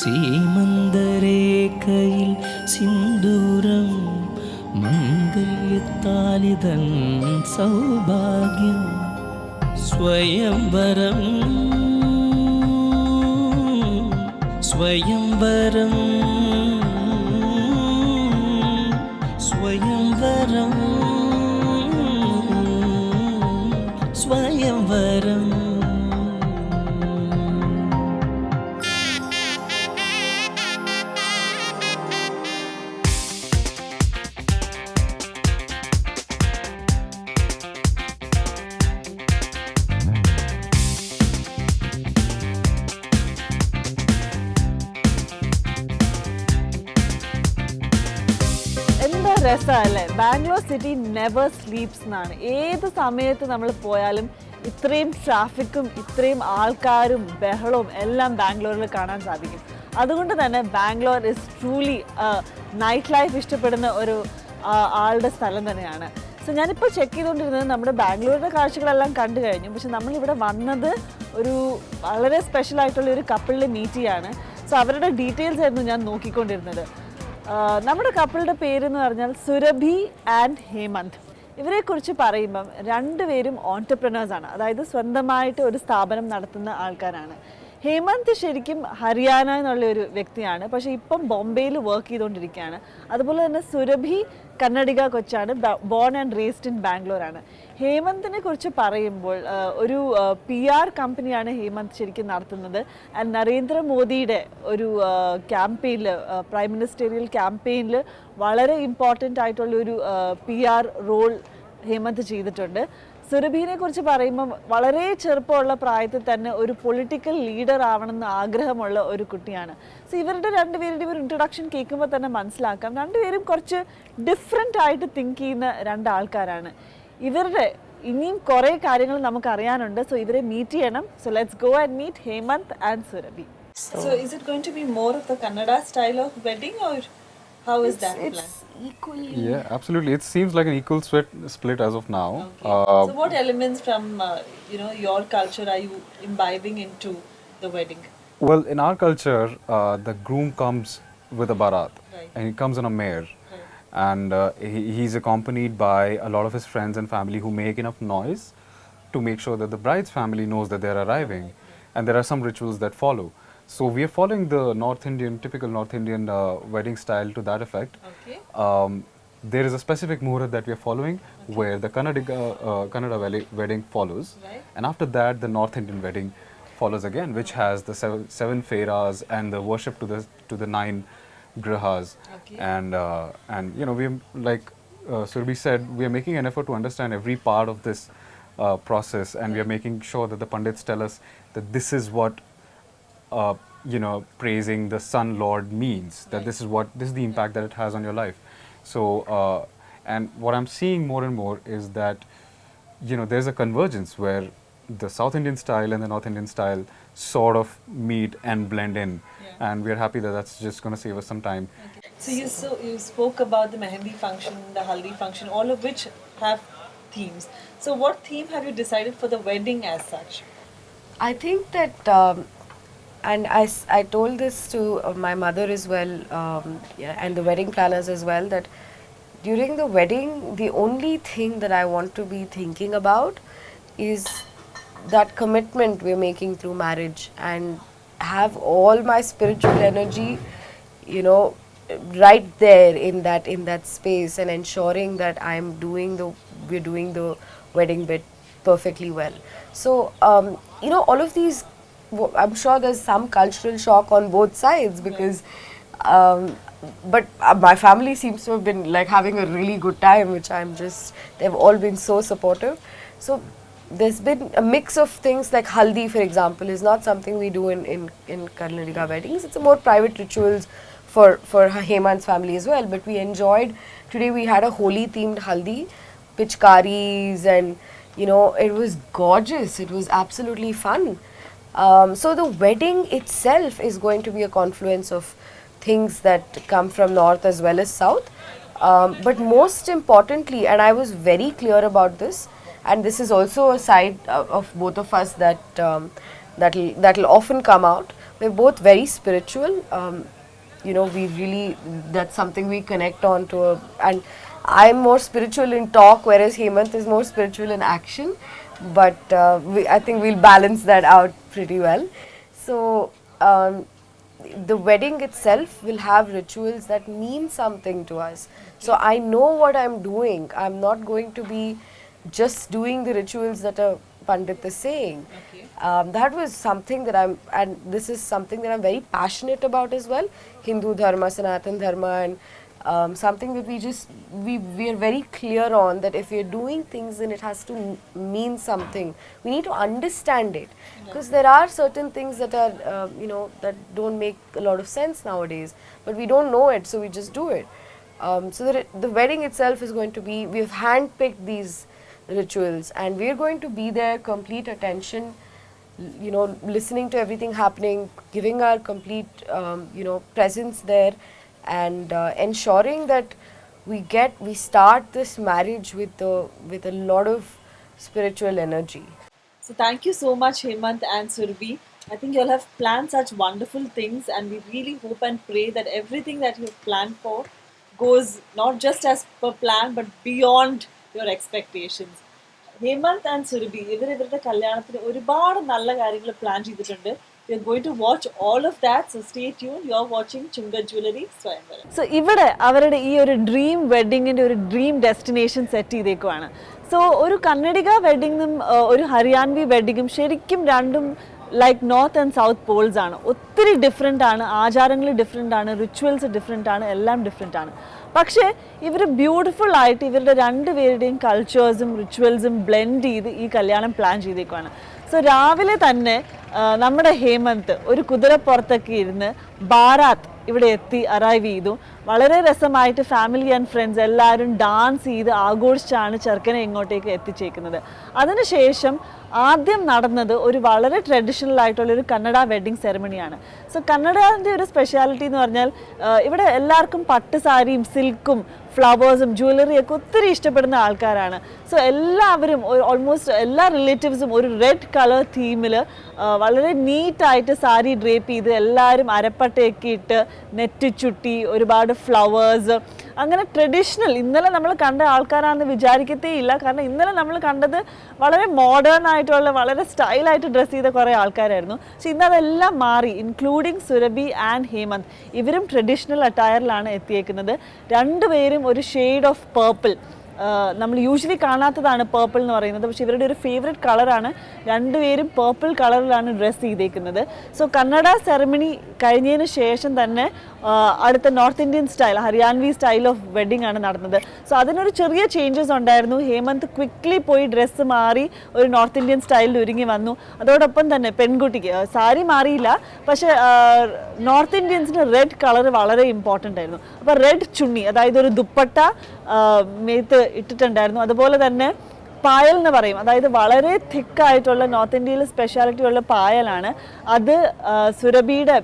സീമന്തരേഖയിൽ സിന്ദൂരം മംഗല്യത്താലിതൻ സൗഭാഗ്യം സ്വയംവരം സ്വയംവരം സ്വയംവരം സ്വയംവരം. എന്താ രസമല്ലേ? ബാംഗ്ലൂർ സിറ്റി നെവർ സ്ലീപ്സ് എന്നാണ്. ഏത് സമയത്ത് നമ്മൾ പോയാലും ഇത്രയും ട്രാഫിക്കും ഇത്രയും ആൾക്കാരും ബഹളവും എല്ലാം ബാംഗ്ലൂരിൽ കാണാൻ സാധിക്കും. അതുകൊണ്ട് തന്നെ Bangalore is truly night life ഇഷ്ടപ്പെടുന്ന ഒരു ആളുടെ സ്ഥലം തന്നെയാണ്. സോ ഞാനിപ്പോൾ ചെക്ക് ചെയ്തുകൊണ്ടിരുന്നത് നമ്മുടെ ബാംഗ്ലൂരിൻ്റെ കാഴ്ചകളെല്ലാം കണ്ടു കഴിഞ്ഞു. പക്ഷെ നമ്മളിവിടെ വന്നത് ഒരു വളരെ സ്പെഷ്യലായിട്ടുള്ള ഒരു കപ്പിളിനെ മീറ്റ് ചെയ്യാണ്. സോ അവരുടെ ഡീറ്റെയിൽസ് ആയിരുന്നു ഞാൻ നോക്കിക്കൊണ്ടിരുന്നത്. നമ്മുടെ കപ്പിളുടെ പേരെന്ന് പറഞ്ഞാൽ സുരഭി ആൻഡ് ഹേമന്ത്. ഇവരെക്കുറിച്ച് പറയുമ്പം രണ്ടുപേരും ഓൺടർപ്രണേഴ്സാണ്, അതായത് സ്വന്തമായിട്ട് ഒരു സ്ഥാപനം നടത്തുന്ന ആൾക്കാരാണ്. ഹേമന്ത് ശരിക്കും ഹരിയാന എന്നുള്ള ഒരു വ്യക്തിയാണ്, പക്ഷേ ഇപ്പം ബോംബെയിൽ വർക്ക് ചെയ്തുകൊണ്ടിരിക്കുകയാണ്. അതുപോലെ തന്നെ സുരഭി കന്നഡിക കൊച്ചാണ്, ബോൺ ആൻഡ് റേസ്ഡ് ഇൻ ബാംഗ്ലൂരാണ്. ഹേമന്തിനെ കുറിച്ച് പറയുമ്പോൾ ഒരു PR കമ്പനിയാണ് ഹേമന്ത് ശരിക്കും നടത്തുന്നത്. ആൻഡ് നരേന്ദ്രമോദിയുടെ ഒരു ക്യാമ്പയിനിൽ, പ്രൈം മിനിസ്റ്റീരിയൽ ക്യാമ്പയിനിൽ വളരെ ഇമ്പോർട്ടൻ്റ് ആയിട്ടുള്ളൊരു PR റോൾ ഹേമന്ത് ചെയ്തിട്ടുണ്ട്. സുരഭിനെ കുറിച്ച് പറയുമ്പം വളരെ ചെറുപ്പമുള്ള പ്രായത്തിൽ തന്നെ ഒരു പൊളിറ്റിക്കൽ ലീഡർ ആവണമെന്ന് ആഗ്രഹമുള്ള ഒരു കുട്ടിയാണ്. സോ ഇവരുടെ രണ്ടുപേരുടെ ഒരു ഇൻട്രൊഡക്ഷൻ കേൾക്കുമ്പോൾ തന്നെ മനസ്സിലാക്കാം രണ്ടുപേരും കുറച്ച് ഡിഫറെൻ്റ് ആയിട്ട് തിങ്ക് ചെയ്യുന്ന രണ്ടാൾക്കാരാണ്. ഇവരുടെ ഇനിയും കുറേ കാര്യങ്ങൾ നമുക്ക് അറിയാനുണ്ട്. സോ ഇവരെ മീറ്റ് ചെയ്യണം. So let's go and meet Hemant and Surabhi. So is it going to be more of the Kannada style of wedding, or how is that plan? Equally. Yeah, absolutely. It seems like an equal split as of now. Okay. So what elements from your culture are you imbibing into the wedding? Well, in our culture, the groom comes with a barat, Right. and he comes on a mare, Right. and he's accompanied by a lot of his friends and family who make enough noise to make sure that the bride's family knows that they're arriving, and there are some rituals that follow. So we are following the typical North Indian wedding style to that effect. Okay. There is a specific muhurat that we are following, where the Kannada wedding follows, Right. and after that the North Indian wedding follows again, which has the seven feras and the worship to the 9 grihas. Okay. And we like Surbhi said, we are making an effort to understand every part of this process, and we are making sure that the pandits tell us that this is what praising the Sun Lord means, that Right. this is the impact that it has on your life. So and what I'm seeing more and more is that there's a convergence where the South Indian style and the North Indian style sort of meet and blend in. Yeah. And we're happy that that's just going to save us some time. Okay. So you spoke about the mehendi function, the haldi function, all of which have themes. So what theme have you decided for the wedding as such? I think that, and I told this to my mother as well, and the wedding planners as well, that during the wedding, the only thing that I want to be thinking about is that commitment we're making through marriage, and have all my spiritual energy, right there in that space, and ensuring that we're doing the wedding bit perfectly well. So all of these, I'm sure there's some cultural shock on both sides, because but my family seems to have been like having a really good time, which they've all been so supportive. So there's been a mix of things, like haldi, for example, is not something we do in Karnataka weddings. It's a more private rituals for Hemant's family as well. But we enjoyed, today we had a Holi themed haldi, pichkaris, and it was gorgeous. It was absolutely fun. So the wedding itself is going to be a confluence of things that come from north as well as south. But most importantly, and I was very clear about this, and this is also a side of both of us that'll often come out, we're both very spiritual. You know, we really, that's something we connect on to. And I'm more spiritual in talk, whereas Hemant is more spiritual in action. But I think we'll balance that out pretty well. So the wedding itself will have rituals that mean something to us. So I know what I'm doing. I'm not going to be just doing the rituals that a Pandit is saying. That was something that and this is something that I'm very passionate about as well. Hindu Dharma, Sanatan Dharma, and something that we are very clear on, that if we're doing things, then it has to mean something. We need to understand it, because there are certain things that are, you know, that don't make a lot of sense nowadays, but we don't know it, so we just do it. So the wedding itself is going to be, we've handpicked these rituals, and we're going to be there, complete attention, you know, listening to everything happening, giving our complete, you know, presence there, and ensuring that we start this marriage with a lot of spiritual energy. So thank you so much, Hemant and Surabhi. I think you'll have planned such wonderful things, and we really hope and pray that everything that you've planned for goes not just as per plan, but beyond your expectations. Hemant and Surabhi, ഇവരുടെ കല്യാണത്തിന് ഒരുപാട് നല്ല കാര്യങ്ങൾ plan ചെയ്തിട്ടുണ്ട്. We are going to watch all of that, so stay tuned. You are watching Chunga Jewelry Swayamvaram. So ഇവിടെ അവരുടെ ഈ ഒരു ഡ്രീം വെഡിങ്ങിന്റെ ഒരു ഡ്രീം ഡെസ്റ്റിനേഷൻ സെറ്റ് ചെയ്തേക്കുവാണ്. സോ ഒരു കന്നഡിക വെഡിങ്ങും ഒരു ഹരിയാൻവി വെഡിങ്ങും ശരിക്കും രണ്ടും like north and south Paul's ആണ്. ഒത്തിരി ഡിഫറെൻ്റ് ആണ്, ആചാരങ്ങൾ ഡിഫറെൻ്റ് ആണ്, റിച്വൽസ് ഡിഫറെൻ്റ് ആണ്, എല്ലാം ഡിഫറെൻ്റ് ആണ്. പക്ഷേ ഇവർ ബ്യൂട്ടിഫുൾ ആയിട്ട് ഇവരുടെ രണ്ടുപേരുടെയും കൾച്ചേഴ്സും റിച്വൽസും ബ്ലെൻഡ് ചെയ്ത് ഈ കല്യാണം പ്ലാൻ ചെയ്തേക്കുവാണ്. സോ രാവിലെ തന്നെ നമ്മുടെ ഹേമന്ത് ഒരു കുതിരപ്പുറത്തൊക്കെ ഇരുന്ന് ബാരാത്ത് ഇവിടെ എത്തി അറൈവ് ചെയ്തു. വളരെ രസമായിട്ട് ഫാമിലി ആൻഡ് ഫ്രണ്ട്സ് എല്ലാവരും ഡാൻസ് ചെയ്ത് ആഘോഷിച്ചാണ് ചെറുക്കനെ ഇങ്ങോട്ടേക്ക് എത്തിച്ചേക്കുന്നത്. അതിനുശേഷം ആദ്യം നടന്നത് ഒരു വളരെ ട്രഡീഷണൽ ആയിട്ടുള്ളൊരു കന്നഡ വെഡ്ഡിങ് സെറമണിയാണ്. സോ കന്നഡയുടെ ഒരു സ്പെഷ്യാലിറ്റി എന്ന് പറഞ്ഞാൽ ഇവിടെ എല്ലാവർക്കും പട്ട് സാരിയും സിൽക്കും ഫ്ലവേഴ്സും ജ്വല്ലറിയൊക്കെ ഒത്തിരി ഇഷ്ടപ്പെടുന്ന ആൾക്കാരാണ്. സോ എല്ലാവരും ഓൾമോസ്റ്റ് എല്ലാ റിലേറ്റീവ്സും ഒരു റെഡ് കളർ തീമിൽ വളരെ നീറ്റായിട്ട് സാരി ഡ്രേപ്പ് ചെയ്ത് എല്ലാവരും അരപ്പട്ടയൊക്കെ ഇട്ട് നെറ്റ് ചുട്ടി ഒരുപാട് ഫ്ലവേഴ്സ്, അങ്ങനെ ട്രഡീഷണൽ ഇന്നലെ നമ്മൾ കണ്ട ആൾക്കാരാണെന്ന് വിചാരിക്കത്തേ ഇല്ല. കാരണം ഇന്നലെ നമ്മൾ കണ്ടത് വളരെ മോഡേൺ ആയിട്ടുള്ള വളരെ സ്റ്റൈലായിട്ട് ഡ്രസ്സ് ചെയ്ത കുറേ ആൾക്കാരായിരുന്നു. പക്ഷെ ഇന്ന് അതെല്ലാം മാറി, ഇൻക്ലൂഡിങ് സുരഭി ആൻഡ് ഹേമന്ത്. ഇവരും ട്രഡീഷണൽ അറ്റയറിലാണ് എത്തിയേക്കുന്നത്. രണ്ടുപേരും ഒരു ഷെയ്ഡ് ഓഫ് പേർപ്പിൾ, നമ്മൾ യൂഷ്വലി കാണാത്തതാണ് പേർപ്പിൾ എന്ന് പറയുന്നത്, പക്ഷേ ഇവരുടെ ഒരു ഫേവറേറ്റ് കളറാണ്. രണ്ടുപേരും പേർപ്പിൾ കളറിലാണ് ഡ്രസ്സ് ചെയ്തേക്കുന്നത്. സോ കന്നഡ സെറമണി കഴിഞ്ഞതിന് ശേഷം തന്നെ അടുത്ത north Indian style Haryanvi style of wedding ആണ് നടന്നത്. സോ അതിനൊരു ചെറിയ ചേഞ്ചസ് ഉണ്ടായിരുന്നു. ഹേമന്ത് ക്വിക്ക്ലി പോയി ഡ്രസ്സ് മാറി ഒരു നോർത്ത് ഇന്ത്യൻ സ്റ്റൈലിൽ ഒരുങ്ങി വന്നു. അതോടൊപ്പം തന്നെ പെൺകുട്ടിക്ക് സാരി മാറിയില്ല, പക്ഷേ നോർത്ത് ഇന്ത്യൻസിന് റെഡ് കളർ വളരെ ഇമ്പോർട്ടൻ്റ് ആയിരുന്നു. അപ്പോൾ റെഡ് ചുണ്ണി, അതായത് ഒരു ദുപ്പട്ട മേത്ത് ഇട്ടിട്ടുണ്ടായിരുന്നു. അതുപോലെ തന്നെ പായൽ എന്ന് പറയും, അതായത് വളരെ തിക്കായിട്ടുള്ള നോർത്ത് ഇന്ത്യയിൽ സ്പെഷ്യാലിറ്റി ഉള്ള പായലാണ്. അത് സുരഭിയുടെ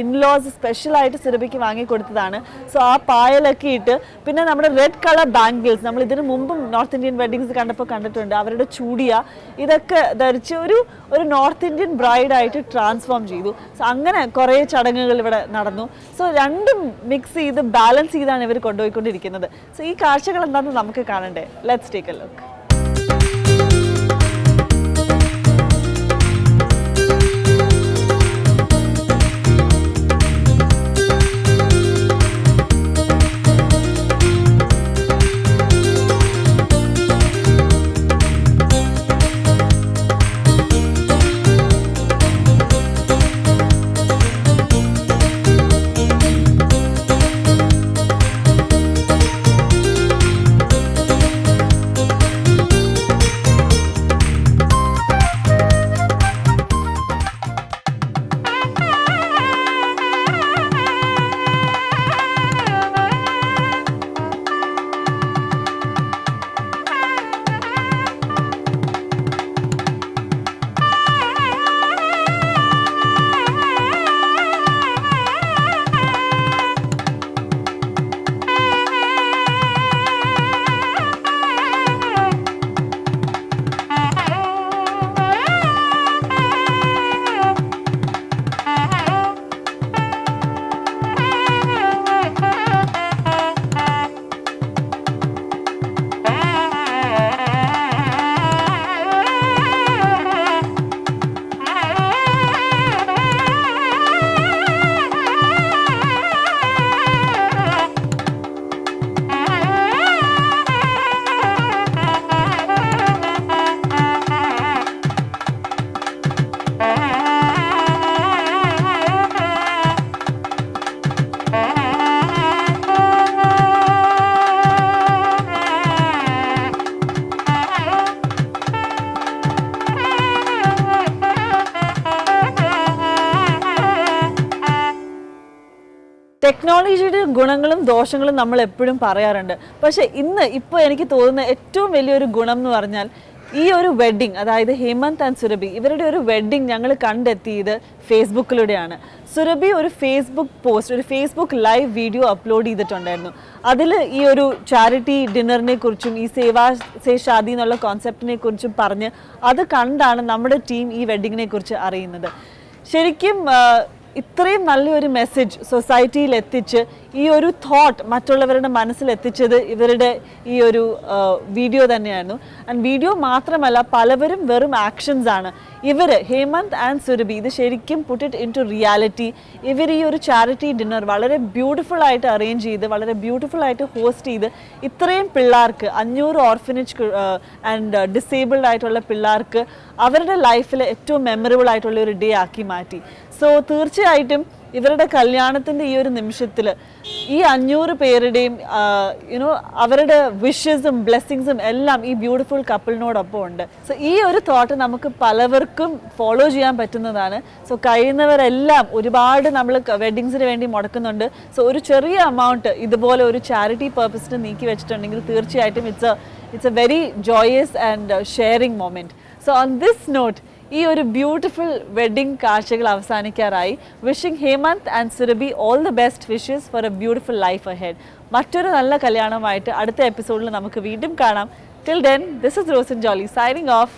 ഇൻലോസ് സ്പെഷ്യലായിട്ട് സുരഭിക്ക് വാങ്ങിക്കൊടുത്തതാണ്. സോ ആ പായലൊക്കെ ഇട്ട്, പിന്നെ നമ്മുടെ റെഡ് കളർ ബാംഗിൾസ് നമ്മൾ ഇതിനു മുമ്പും നോർത്ത് ഇന്ത്യൻ വെഡ്ഡിങ്സ് കണ്ടപ്പോൾ കണ്ടിട്ടുണ്ട്. അവരുടെ ചൂടിയ ഇതൊക്കെ ധരിച്ച് ഒരു നോർത്ത് ഇന്ത്യൻ ബ്രൈഡായിട്ട് ട്രാൻസ്ഫോം ചെയ്തു. സോ അങ്ങനെ കുറേ ചടങ്ങുകൾ ഇവിടെ നടന്നു. സോ രണ്ടും മിക്സ് ചെയ്ത് ബാലൻസ് ചെയ്താണ് ഇവർ കൊണ്ടുപോയിക്കൊണ്ടിരിക്കുന്നത്. സോ ഈ കാഴ്ചകൾ എന്താണെന്ന് നമുക്ക് കാണണ്ടേ? Let's take A look. ടെക്നോളജിയുടെ ഗുണങ്ങളും ദോഷങ്ങളും നമ്മൾ എപ്പോഴും പറയാറുണ്ട്. പക്ഷേ ഇപ്പോൾ എനിക്ക് തോന്നുന്ന ഏറ്റവും വലിയൊരു ഗുണം എന്ന് പറഞ്ഞാൽ ഈ ഒരു വെഡ്ഡിങ്, അതായത് ഹേമന്ത് ആൻഡ് സുരഭി ഇവരുടെ ഒരു വെഡ്ഡിങ് ഞങ്ങൾ കണ്ടെത്തിയത് ഫേസ്ബുക്കിലൂടെയാണ്. സുരഭി ഒരു ഫേസ്ബുക്ക് പോസ്റ്റ്, ഒരു ഫേസ്ബുക്ക് ലൈവ് വീഡിയോ അപ്ലോഡ് ചെയ്തിട്ടുണ്ടായിരുന്നു. അതിൽ ഈ ഒരു ചാരിറ്റി ഡിന്നറിനെ കുറിച്ചും ഈ സേവാ സേ ഷാദി എന്നുള്ള കോൺസെപ്റ്റിനെ കുറിച്ചും പറഞ്ഞ് അത് കണ്ടാണ് നമ്മുടെ ടീം ഈ വെഡ്ഡിങ്ങിനെ കുറിച്ച് അറിയുന്നത്. ശരിക്കും ഇത്രയും നല്ലൊരു മെസ്സേജ് സൊസൈറ്റിയിൽ എത്തിച്ച് ഈ ഒരു തോട്ട് മറ്റുള്ളവരുടെ മനസ്സിലെത്തിച്ചത് ഇവരുടെ ഈ ഒരു വീഡിയോ തന്നെയായിരുന്നു. ആൻഡ് വീഡിയോ മാത്രമല്ല, പലവരും വെറും ആക്ഷൻസ് ആണ്. ഇവർ ഹേമന്ത് ആൻഡ് സുരഭി ഇത് ശരിക്കും put it into reality. ഇവർ ഈ ഒരു ചാരിറ്റി ഡിന്നർ വളരെ ബ്യൂട്ടിഫുൾ ആയിട്ട് അറേഞ്ച് ചെയ്ത്, വളരെ ബ്യൂട്ടിഫുൾ ആയിട്ട് ഹോസ്റ്റ് ചെയ്ത് ഇത്രയും പിള്ളേർക്ക് 500 ഓർഫനേജ് ആൻഡ് ഡിസേബിൾഡ് ആയിട്ടുള്ള പിള്ളേർക്ക് അവരുടെ ലൈഫിൽ ഏറ്റവും മെമ്മറബിൾ ആയിട്ടുള്ള ഒരു ഡേ ആക്കി മാറ്റി. സോ തീർച്ചയായിട്ടും ഇവരുടെ കല്യാണത്തിൻ്റെ ഈ ഒരു നിമിഷത്തിൽ ഈ 500 പേരുടെയും അവരുടെ വിഷസും ബ്ലെസ്സിങ്സും എല്ലാം ഈ ബ്യൂട്ടിഫുൾ കപ്പിളിനോടൊപ്പം ഉണ്ട്. സോ ഈ ഒരു തോട്ട് നമുക്ക് പലവർക്കും ഫോളോ ചെയ്യാൻ പറ്റുന്നതാണ്. സോ കഴിയുന്നവരെല്ലാം ഒരുപാട് നമ്മൾ വെഡ്ഡിങ്സിന് വേണ്ടി മുടക്കുന്നുണ്ട്. സോ ഒരു ചെറിയ എമൗണ്ട് ഇതുപോലെ ഒരു ചാരിറ്റി പർപ്പസിന് നീക്കി വെച്ചിട്ടുണ്ടെങ്കിൽ തീർച്ചയായിട്ടും it's a very joyous and sharing moment. So on this note ഈ ഒരു ബ്യൂട്ടിഫുൾ വെഡ്ഡിംഗ് കാഴ്ചകൾ അവസാനിക്കാറായി. Wishing Hemant and Surabhi all the best wishes for a beautiful life ahead. മറ്റൊരു നല്ല കല്യാണമായിട്ട് അടുത്ത എപ്പിസോഡിൽ നമുക്ക് വീണ്ടും കാണാം. Till then, this is Rosan Jolly signing of.